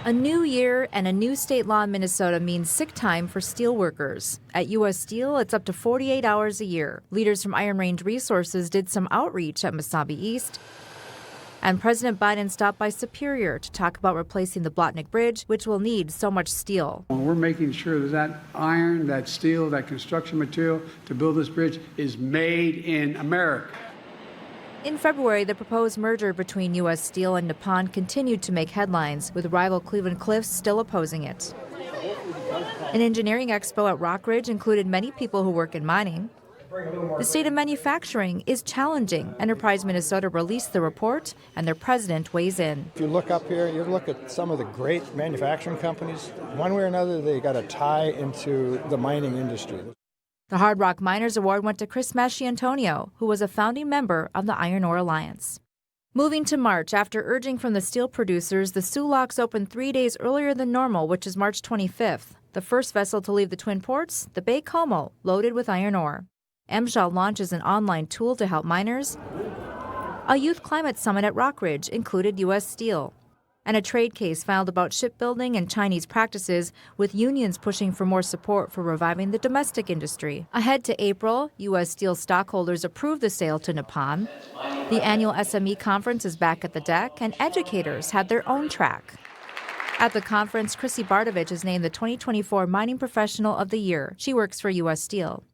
A new year and a new state law in Minnesota means sick time for steel workers. At U.S. Steel, it's up to 48 hours a year. Leaders from Iron Range Resources did some outreach at Mesabi East. And President Biden stopped by Superior to talk about replacing the Blotnick Bridge, which will need so much steel. We're making sure that iron, that steel, that construction material to build this bridge is made in America. In February, the proposed merger between U.S. Steel and Nippon continued to make headlines, with rival Cleveland Cliffs still opposing it. An engineering expo at Rockridge included many people who work in mining. The state of manufacturing is challenging. Enterprise Minnesota released the report, and their president weighs in. If you look up here, you look at some of the great manufacturing companies. One way or another, they got a tie into the mining industry. The Hard Rock Miners Award went to Chris Masciantonio, who was a founding member of the Iron Ore Alliance. Moving to March, after urging from the steel producers, the Soo Locks opened 3 days earlier than normal, which is March 25th. The first vessel to leave the Twin Ports, the Bay Como, loaded with iron ore. MSHA launches an online tool to help miners. A youth climate summit at Rockridge included U.S. Steel. And a trade case filed about shipbuilding and Chinese practices, with unions pushing for more support for reviving the domestic industry. Ahead to April, U.S. Steel stockholders approved the sale to Nippon. The annual SME conference is back at the deck, and educators had their own track. At the conference, Chrissy Bardovich is named the 2024 Mining Professional of the Year. She works for U.S. Steel.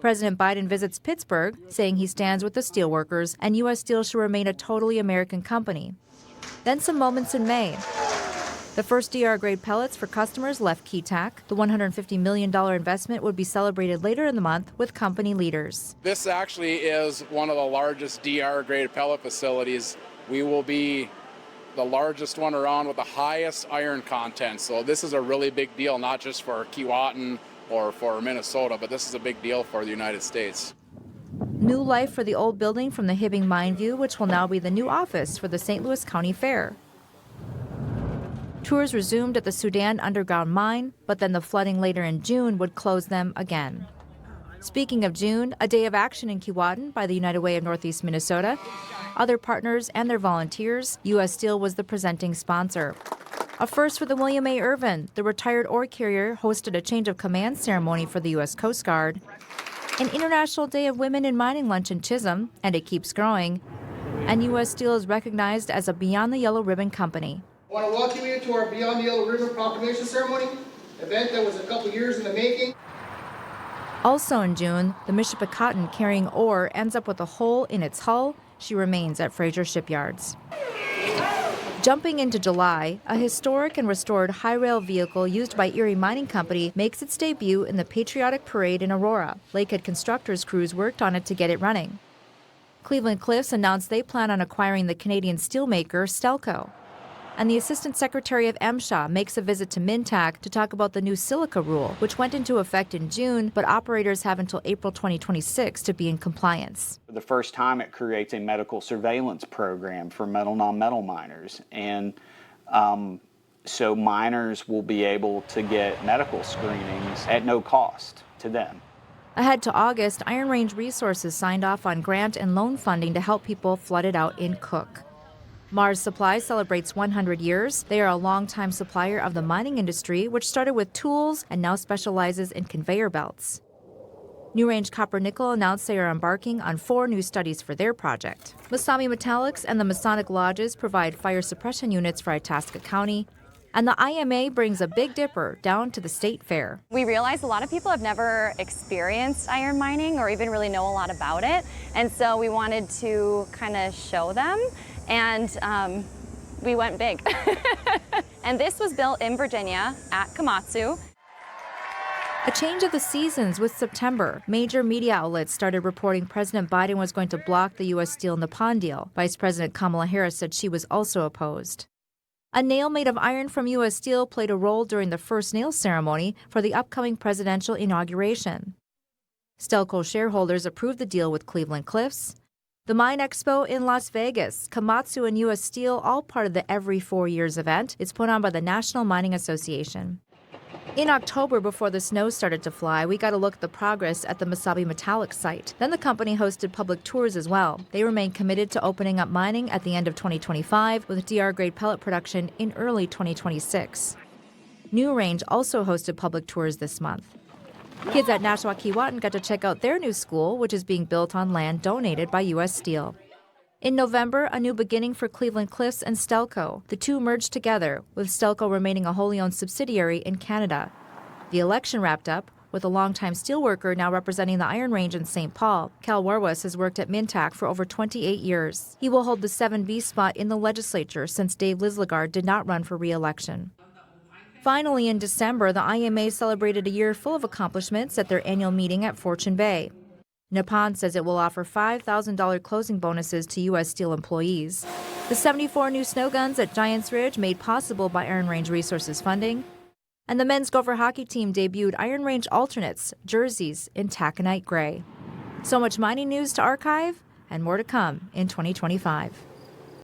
President Biden visits Pittsburgh, saying he stands with the steelworkers, and U.S. Steel should remain a totally American company. Then some moments in May. The first DR-grade pellets for customers left Keetac. The $150 million investment would be celebrated later in the month with company leaders. This actually is one of the largest DR-grade pellet facilities. We will be the largest one around with the highest iron content. So this is a really big deal, not just for Keewatin or for Minnesota, but this is a big deal for the United States. New life for the old building from the Hibbing Mine View, which will now be the new office for the St. Louis County Fair. Tours resumed at the Sudan underground mine, but then the flooding later in June would close them again. Speaking of June, a day of action in Keewatin by the United Way of Northeast Minnesota. Other partners and their volunteers, U.S. Steel was the presenting sponsor. A first for the William A. Irvin, the retired ore carrier hosted a change of command ceremony for the U.S. Coast Guard. An International Day of Women in Mining lunch in Chisholm, and it keeps growing. And U.S. Steel is recognized as a Beyond the Yellow Ribbon company. I want to welcome you to our Beyond the Yellow Ribbon proclamation ceremony, event that was a couple years in the making. Also in June, the Michipicoten carrying ore ends up with a hole in its hull. She remains at Fraser Shipyards. Jumping into July, a historic and restored high-rail vehicle used by Erie Mining Company makes its debut in the Patriotic Parade in Aurora. Lakehead constructors' crews worked on it to get it running. Cleveland Cliffs announced they plan on acquiring the Canadian steelmaker Stelco. And the Assistant Secretary of MSHA makes a visit to Mintac to talk about the new silica rule, which went into effect in June, but operators have until April 2026 to be in compliance. For the first time, it creates a medical surveillance program for metal non-metal miners. And so miners will be able to get medical screenings at no cost to them. Ahead to August, Iron Range Resources signed off on grant and loan funding to help people flooded out in Cook. Mars Supply celebrates 100 years. They are a longtime supplier of the mining industry, which started with tools and now specializes in conveyor belts. New Range Copper Nickel announced they are embarking on 4 new studies for their project. Masami Metallics and the Masonic Lodges provide fire suppression units for Itasca County. And the IMA brings a Big Dipper down to the state fair. We realized a lot of people have never experienced iron mining or even really know a lot about it. And so we wanted to kind of show them. And we went big. And this was built in Virginia at Komatsu. A change of the seasons with September. Major media outlets started reporting President Biden was going to block the U.S. Steel-Nippon deal. Vice President Kamala Harris said she was also opposed. A nail made of iron from U.S. Steel played a role during the first nail ceremony for the upcoming presidential inauguration. Stelco shareholders approved the deal with Cleveland Cliffs. The Mine Expo in Las Vegas, Komatsu and U.S. Steel, all part of the Every 4 Years event. It's put on by the National Mining Association. In October, before the snow started to fly, we got a look at the progress at the Mesabi Metallic site. Then the company hosted public tours as well. They remain committed to opening up mining at the end of 2025 with DR-grade pellet production in early 2026. New Range also hosted public tours this month. Kids at Nashua Keewatin got to check out their new school, which is being built on land donated by U.S. Steel. In November, a new beginning for Cleveland Cliffs and Stelco. The two merged together, with Stelco remaining a wholly owned subsidiary in Canada. The election wrapped up, with a longtime steelworker now representing the Iron Range in St. Paul. Cal Warwas has worked at Mintac for over 28 years. He will hold the 7B spot in the legislature since Dave Lislegard did not run for re-election. Finally, in December, the IMA celebrated a year full of accomplishments at their annual meeting at Fortune Bay. Nippon says it will offer $5,000 closing bonuses to U.S. Steel employees. The 74 new snow guns at Giants Ridge made possible by Iron Range Resources funding. And the men's Gopher hockey team debuted Iron Range alternates, jerseys in taconite gray. So much mining news to archive, and more to come in 2025.